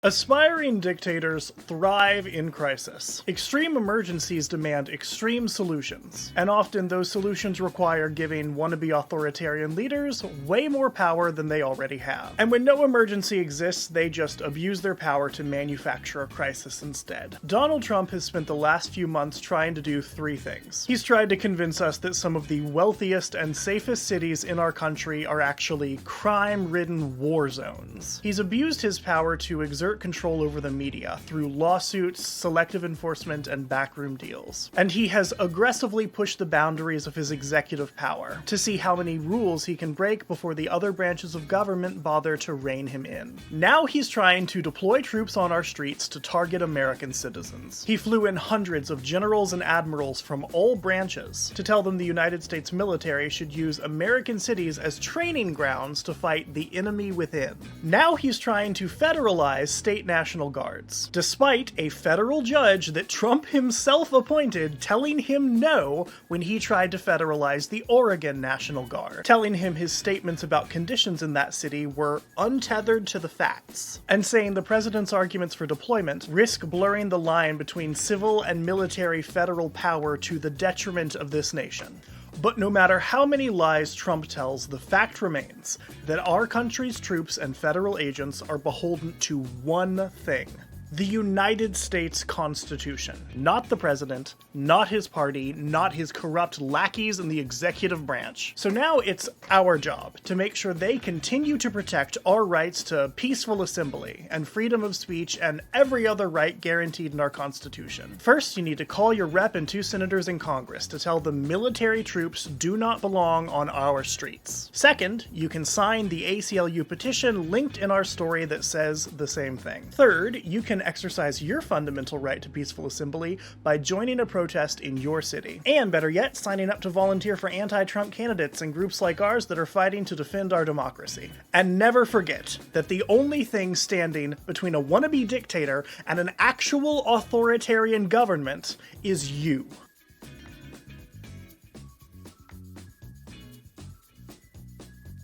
Aspiring dictators thrive in crisis. Extreme emergencies demand extreme solutions, and often those solutions require giving wannabe authoritarian leaders way more power than they already have. And when no emergency exists, they just abuse their power to manufacture a crisis instead. Donald Trump has spent the last few months trying to do three things. He's tried to convince us that some of the wealthiest and safest cities in our country are actually crime-ridden war zones. He's abused his power to exert control over the media through lawsuits, selective enforcement, and backroom deals. And he has aggressively pushed the boundaries of his executive power to see how many rules he can break before the other branches of government bother to rein him in. Now he's trying to deploy troops on our streets to target American citizens. He flew in hundreds of generals and admirals from all branches to tell them the United States military should use American cities as training grounds to fight the enemy within. Now he's trying to federalize state National Guards, despite a federal judge that Trump himself appointed telling him no when he tried to federalize the Oregon National Guard, telling him his statements about conditions in that city were untethered to the facts, and saying the president's arguments for deployment risk blurring the line between civil and military federal power to the detriment of this nation. But no matter how many lies Trump tells, the fact remains that our country's troops and federal agents are beholden to one thing: the United States Constitution. Not the president, not his party, not his corrupt lackeys in the executive branch. So now it's our job to make sure they continue to protect our rights to peaceful assembly and freedom of speech and every other right guaranteed in our Constitution. First, you need to call your rep and 2 senators in Congress to tell them military troops do not belong on our streets. Second, you can sign the ACLU petition linked in our story that says the same thing. Third, you can exercise your fundamental right to peaceful assembly by joining a protest in your city. And better yet, signing up to volunteer for anti-Trump candidates and groups like ours that are fighting to defend our democracy. And never forget that the only thing standing between a wannabe dictator and an actual authoritarian government is you.